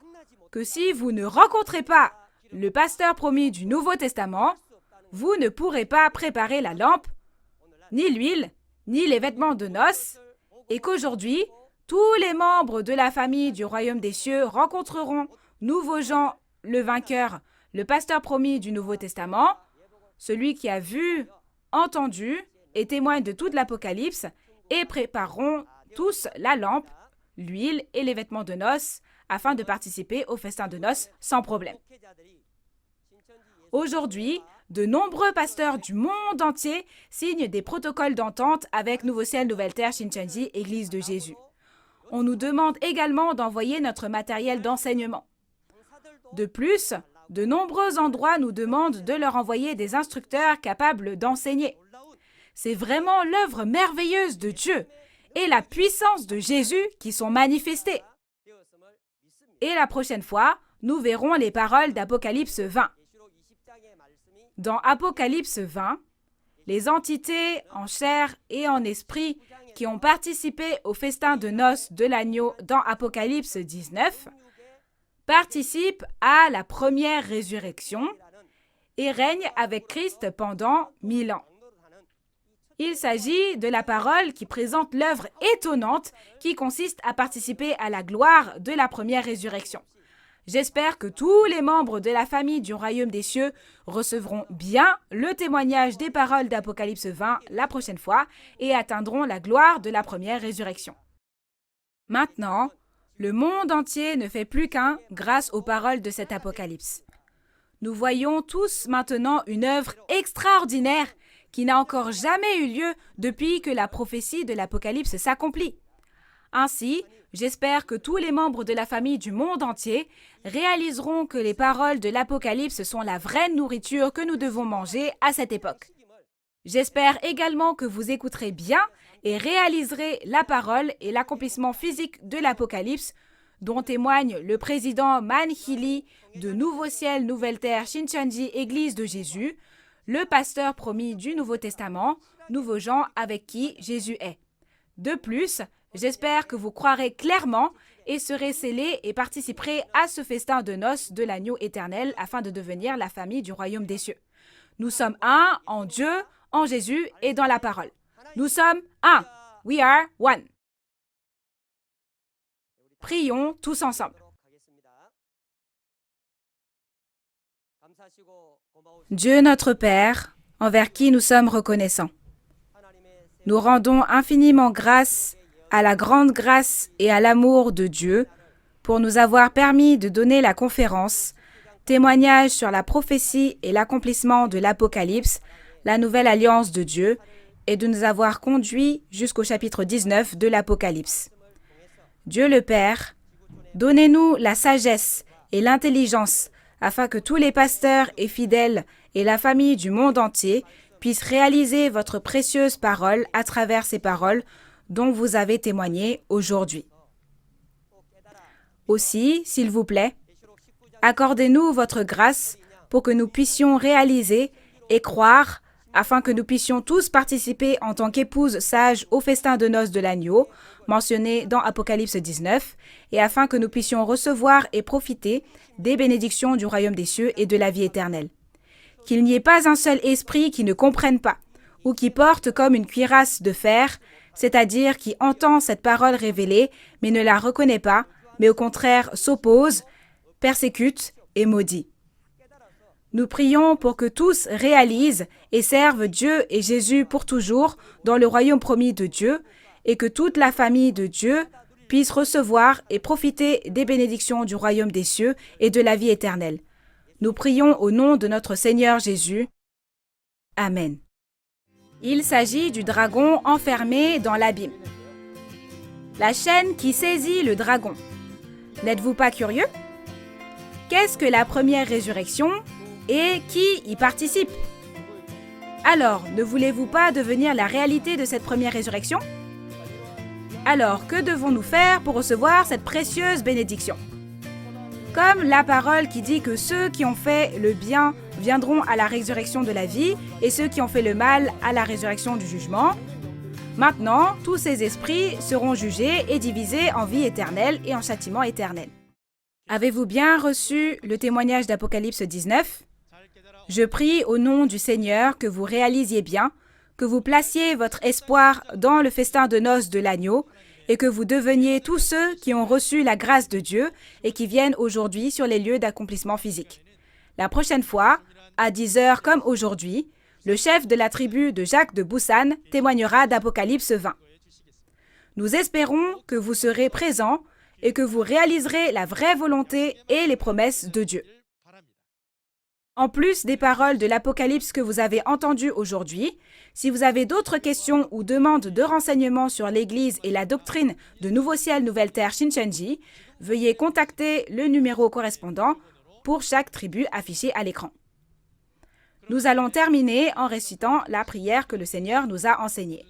que si vous ne rencontrez pas le pasteur promis du Nouveau Testament, vous ne pourrez pas préparer la lampe, ni l'huile, ni les vêtements de noces, et qu'aujourd'hui, tous les membres de la famille du royaume des cieux rencontreront Nouveau Jean, le vainqueur, le pasteur promis du Nouveau Testament, celui qui a vu, entendu et témoigne de toute l'Apocalypse, et prépareront tous la lampe, l'huile et les vêtements de noces afin de participer au festin de noces sans problème. Aujourd'hui, de nombreux pasteurs du monde entier signent des protocoles d'entente avec Nouveau Ciel, Nouvelle Terre, Shincheonji, Église de Jésus. On nous demande également d'envoyer notre matériel d'enseignement. De plus, de nombreux endroits nous demandent de leur envoyer des instructeurs capables d'enseigner. C'est vraiment l'œuvre merveilleuse de Dieu et la puissance de Jésus qui sont manifestées. Et la prochaine fois, nous verrons les paroles d'Apocalypse 20. Dans Apocalypse 20, les entités en chair et en esprit qui ont participé au festin de noces de l'agneau dans Apocalypse 19 participent à la première résurrection et règnent avec Christ pendant 1000 ans. Il s'agit de la parole qui présente l'œuvre étonnante qui consiste à participer à la gloire de la première résurrection. J'espère que tous les membres de la famille du royaume des cieux recevront bien le témoignage des paroles d'Apocalypse 20 la prochaine fois et atteindront la gloire de la première résurrection. Maintenant, le monde entier ne fait plus qu'un grâce aux paroles de cet Apocalypse. Nous voyons tous maintenant une œuvre extraordinaire qui n'a encore jamais eu lieu depuis que la prophétie de l'Apocalypse s'accomplit. Ainsi, j'espère que tous les membres de la famille du monde entier réaliseront que les paroles de l'Apocalypse sont la vraie nourriture que nous devons manger à cette époque. J'espère également que vous écouterez bien et réaliserez la parole et l'accomplissement physique de l'Apocalypse dont témoigne le président Man Hee-lee de Nouveau Ciel, Nouvelle Terre, Shincheonji, Église de Jésus, le pasteur promis du Nouveau Testament, Nouveau Jean avec qui Jésus est. De plus, j'espère que vous croirez clairement et serez scellés et participerez à ce festin de noces de l'agneau éternel afin de devenir la famille du royaume des cieux. Nous sommes un en Dieu, en Jésus et dans la parole. Nous sommes un. We are one. Prions tous ensemble. Dieu notre Père, envers qui nous sommes reconnaissants, nous rendons infiniment grâce à la grande grâce et à l'amour de Dieu pour nous avoir permis de donner la conférence témoignage sur la prophétie et l'accomplissement de l'Apocalypse, la nouvelle alliance de Dieu, et de nous avoir conduits jusqu'au chapitre 19 de l'Apocalypse. Dieu le Père, donnez-nous la sagesse et l'intelligence afin que tous les pasteurs et fidèles et la famille du monde entier puissent réaliser votre précieuse parole à travers ces paroles dont vous avez témoigné aujourd'hui. Aussi, s'il vous plaît, accordez-nous votre grâce pour que nous puissions réaliser et croire afin que nous puissions tous participer en tant qu'épouses sages au festin de noces de l'agneau, mentionné dans Apocalypse 19, et afin que nous puissions recevoir et profiter des bénédictions du royaume des cieux et de la vie éternelle. Qu'il n'y ait pas un seul esprit qui ne comprenne pas, ou qui porte comme une cuirasse de fer, c'est-à-dire qui entend cette parole révélée, mais ne la reconnaît pas, mais au contraire s'oppose, persécute et maudit. Nous prions pour que tous réalisent et servent Dieu et Jésus pour toujours dans le royaume promis de Dieu et que toute la famille de Dieu puisse recevoir et profiter des bénédictions du royaume des cieux et de la vie éternelle. Nous prions au nom de notre Seigneur Jésus. Amen. Il s'agit du dragon enfermé dans l'abîme. La chaîne qui saisit le dragon. N'êtes-vous pas curieux? Qu'est-ce que la première résurrection et qui y participe? Alors, ne voulez-vous pas devenir la réalité de cette première résurrection? Alors, que devons-nous faire pour recevoir cette précieuse bénédiction? Comme la parole qui dit que ceux qui ont fait le bien viendront à la résurrection de la vie et ceux qui ont fait le mal à la résurrection du jugement, maintenant, tous ces esprits seront jugés et divisés en vie éternelle et en châtiment éternel. Avez-vous bien reçu le témoignage d'Apocalypse 19? Je prie au nom du Seigneur que vous réalisiez bien, que vous placiez votre espoir dans le festin de noces de l'agneau et que vous deveniez tous ceux qui ont reçu la grâce de Dieu et qui viennent aujourd'hui sur les lieux d'accomplissement physique. La prochaine fois, à 10 heures comme aujourd'hui, le chef de la tribu de Jacques de Busan témoignera d'Apocalypse 20. Nous espérons que vous serez présents et que vous réaliserez la vraie volonté et les promesses de Dieu. En plus des paroles de l'Apocalypse que vous avez entendues aujourd'hui, si vous avez d'autres questions ou demandes de renseignements sur l'Église et la doctrine de Nouveau Ciel, Nouvelle Terre Shincheonji, veuillez contacter le numéro correspondant pour chaque tribu affiché à l'écran. Nous allons terminer en récitant la prière que le Seigneur nous a enseignée.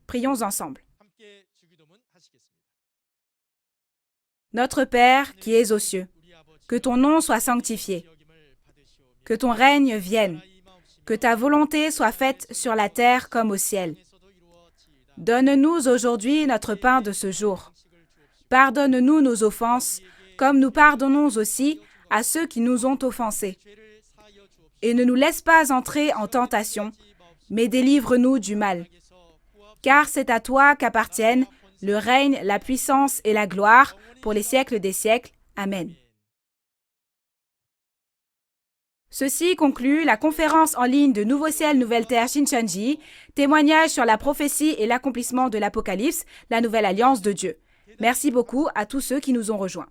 Prions ensemble. Notre Père qui es aux cieux, que ton nom soit sanctifié, que ton règne vienne, que ta volonté soit faite sur la terre comme au ciel. Donne-nous aujourd'hui notre pain de ce jour. Pardonne-nous nos offenses, comme nous pardonnons aussi à ceux qui nous ont offensés. Et ne nous laisse pas entrer en tentation, mais délivre-nous du mal. Car c'est à toi qu'appartiennent le règne, la puissance et la gloire pour les siècles des siècles. Amen. Ceci conclut la conférence en ligne de Nouveau Ciel, Nouvelle Terre Shincheonji, témoignage sur la prophétie et l'accomplissement de l'Apocalypse, la nouvelle alliance de Dieu. Merci beaucoup à tous ceux qui nous ont rejoints.